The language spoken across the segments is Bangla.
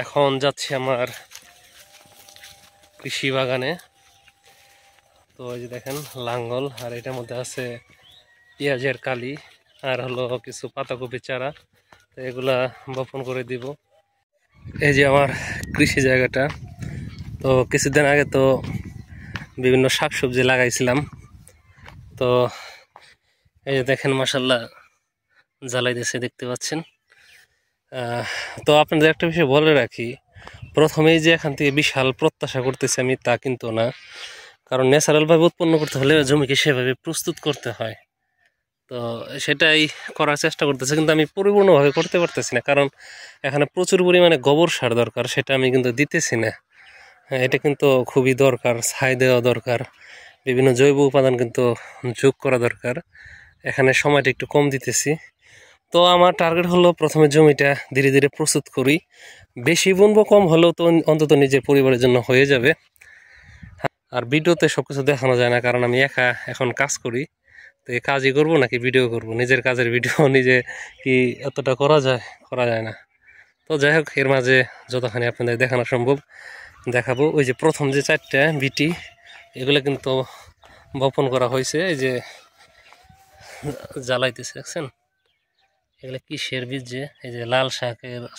এখন যাচ্ছি আমার কৃষি বাগানে। তো এই যে দেখেন লাঙ্গল, আর এটার মধ্যে আছে পেঁয়াজের কালি, আর হলো কিছু পাতাকপি চারা। তো এগুলা বপন করে দিব। এই যে আমার কৃষি জায়গাটা। তো কিছুদিন আগে তো বিভিন্ন শাকসবজি লাগাইছিলাম। তো এই যে দেখেন মাশাল্লাহ জ্বালাইতেছে, দেখতে পাচ্ছেন। তো আপনাদের একটা বিষয় বলে রাখি, প্রথমেই যে এখান থেকে বিশাল প্রত্যাশা করতেছি আমি তা কিন্তু না। কারণ ন্যাচারালভাবে উৎপন্ন করতে হলে জমিকে সেভাবে প্রস্তুত করতে হয়। তো সেটাই করার চেষ্টা করতেছে, কিন্তু আমি পরিপূর্ণভাবে করতে পারতেছি না। কারণ এখানে প্রচুর পরিমাণে গোবর সার দরকার, সেটা আমি কিন্তু দিতেছি না। এটা কিন্তু খুবই দরকার, ছাই দেওয়া দরকার, বিভিন্ন জৈব উপাদান কিন্তু যোগ করা দরকার। এখানে সময়টা একটু কম দিতেছি। তো আমার টার্গেট হলো প্রথমে জমিটা ধীরে ধীরে প্রস্তুত করি। বেশি বুনবো, কম হলেও তো অন্তত নিজের পরিবারের জন্য হয়ে যাবে। আর ভিডিওতে সব কিছু দেখানো যায় না, কারণ আমি একা এখন কাজ করি। তো এই কাজই করবো নাকি ভিডিও করব? নিজের কাজের ভিডিও নিজে কি এতটা করা যায়? করা যায় না। তো যাই হোক, এর মাঝে যতখানি আপনাদের দেখানো সম্ভব দেখাবো। ওই যে প্রথম যে 4টা বিটি, এগুলো কিন্তু বপন করা হয়েছে। এই যে জ্বালাইতেছে, দেখছেন এগুলো কিসের বীজ? যে এই যে লাল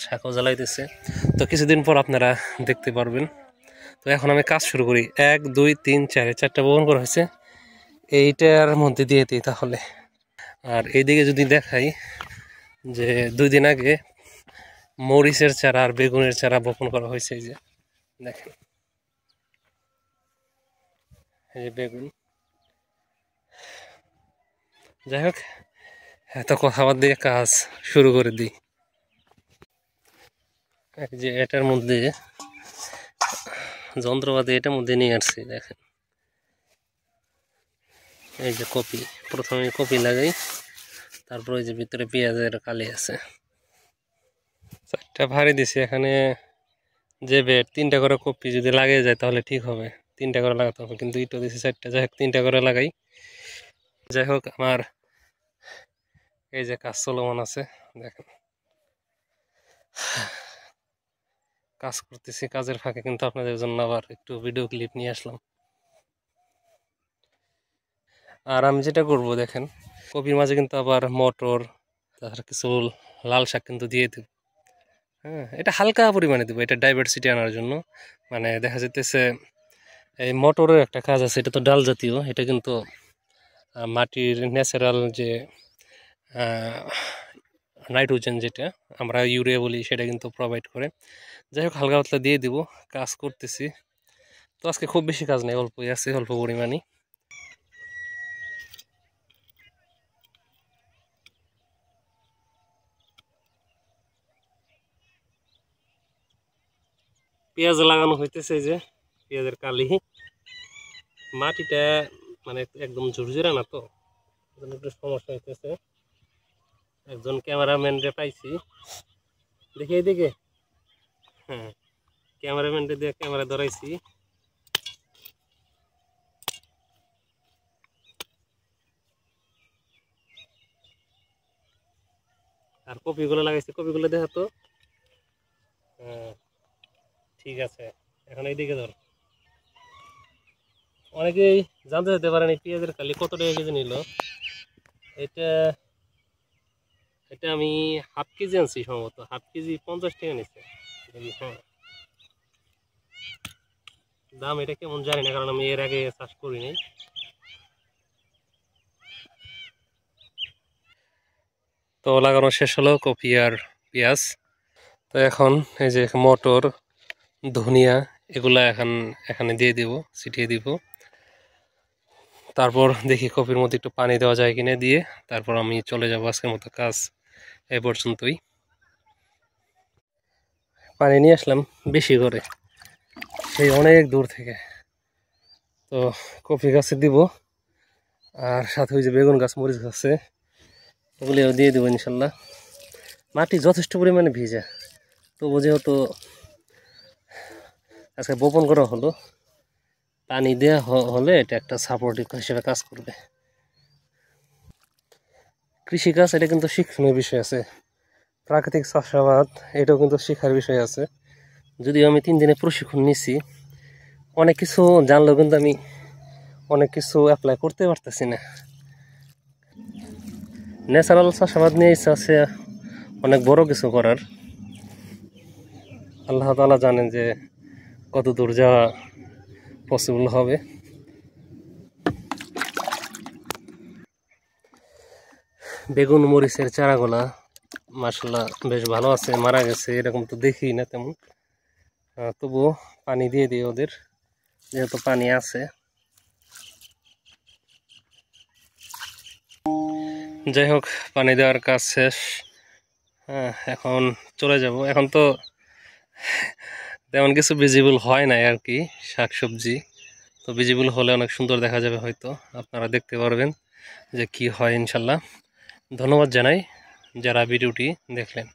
শাকও জ্বালাইতেছে। তো কিছুদিন পর আপনারা দেখতে পারবেন। তো এখন আমি কাজ শুরু করি। 1 2 3 4 4টা বপন করা হয়েছে, এইটার মধ্যে দিয়ে দিই তাহলে। আর এইদিকে যদি দেখাই, যে 2 দিন আগে মরিচের চারা আর বেগুনের চারা বপন করা হয়েছে। এই যে দেখেন, এই যে বেগুন। যাই হোক, এত কথাবাদ দিয়ে কাজ শুরু করে দিই। এই যে এটার মধ্যে যন্ত্রপাতি এটার মধ্যে নিয়ে আসছি, দেখেন। এই যে কপি, প্রথমে কপি লাগাই, তারপর ওই যে ভিতরে পেঁয়াজের কালি আছে। 4টা ভারী দিছি এখানে। যে বেড 3টা করে কপি যদি লাগিয়ে যায় তাহলে ঠিক হবে। 3টা করে লাগাতে হবে, কিন্তু ইটো দিছি 4টা। যাই হোক, 3টা করে লাগাই। যাই হোক, আমার এই যে কাজ চলমান আছে, দেখেন কাজ করতেছি। কাজের ফাঁকে কিন্তু আপনাদের জন্য আবার একটু ভিডিও ক্লিপ নিয়ে আসলাম। আর আমি যেটা করব দেখেন, কপির মাঝে কিন্তু আবার মটর, তাছাড়া কিছু লাল শাক কিন্তু দিয়ে দেব। হ্যাঁ, এটা হালকা পরিমাণে দেবো, এটা ডাইভার্সিটি আনার জন্য। মানে দেখা যেতেছে এই মটরের একটা কাজ আছে, এটা তো ডাল জাতীয়, এটা কিন্তু মাটির ন্যাচারাল যে নাইট্রোজেন, যেটা আমরা ইউরিয়া বলি, সেটা কিন্তু প্রোভাইড করে। যাই হোক, হালকা পাতলা দিয়ে দিব। কাজ করতেছি। তো আজকে খুব বেশি কাজ নেই, অল্পই আছে, অল্প পরিমাণই। পেঁয়াজ লাগানো হইতেছে, যে পেঁয়াজের কালি। মাটিটা মানে একদম ঝুরঝুরা না, তো একটু সমস্যা হইতেছে। একজন ক্যামেরাম্যান রে পাইছি, দেখি এইদিকে। হ্যাঁ, ক্যামেরাম্যান রে দিয়ে ক্যামেরা ধরাইছি। আর কপিগুলো লাগাইছি, কপিগুলো দেখা তো। হ্যাঁ, ঠিক আছে। এখন এইদিকে ধর। অনেকেই জানতে যেতে পারেন এই পেঁয়াজের কালি কত টাকা কেজি নিল। এটা এটা আমি হাফ কেজি আনছি, সম্ভবত হাফ কেজি 50 টাকা নিচ্ছে। হ্যাঁ, দাম এটা কেমন জানি না, কারণ আমি এর আগে চাষ করিনি। তো লাগানো শেষ হলো কপি আর পেঁয়াজ। তো এখন এই যে মটর, ধনিয়া, এগুলা এখানে দিয়ে দিব, ছিটিয়ে দিব। তারপর দেখি কপির মধ্যে একটু পানি দেওয়া যায় কিনা, দিয়ে তারপর আমি চলে যাব। আজকের মতো কাজ এ পর্যন্তই। পানি নিয়ে আসলাম বেশি করে, সেই অনেক দূর থেকে। তো কফি গাছে দিব, আর সাথে ওই যে বেগুন গাছ, মরিচ গাছে, ওগুলিও দিয়ে দেবো ইনশাল্লাহ। মাটি যথেষ্ট পরিমাণে ভিজা, তবু যেহেতু আজকে বপন করা হলো, পানি দেওয়া হলে এটা একটা সাপোর্টিভ হিসেবে কাজ করবে। কৃষিকাজ এটা কিন্তু শিক্ষণীয় বিষয় আছে, প্রাকৃতিক চাষাবাদ এটাও কিন্তু শিক্ষার বিষয় আছে। যদিও আমি 3 দিনে প্রশিক্ষণ নিছি, অনেক কিছু জানলেও কিন্তু আমি অনেক কিছু অ্যাপ্লাই করতে পারতেছি না। ন্যাচারাল চাষাবাদ নিয়ে ইচ্ছা আছে অনেক বড় কিছু করার। আল্লাহ তাআলা জানেন যে কত দূর যাওয়া পসিবল হবে। বেগুন মরিচের চারাগুলা মাশাআল্লাহ বেশ ভালো আছে, মারা গেছে এরকম তো দেখি না তেমন, তবুও পানি দিয়ে দিই ওদের, যেহেতু পানি আছে। যাই হোক, পানি দেওয়ার কাজ শেষ। এখন চলে যাব। এখন তো তেমন কিছু ভিজিবল হয় নাই আর কি, শাকসবজি তো ভিজিবল হলে অনেক সুন্দর দেখা যাবে, হয়তো আপনারা দেখতে পারবেন যে কি হয় ইনশাল্লাহ। ধন্যবাদ জানাই যারা ভিডিওটি দেখলেন।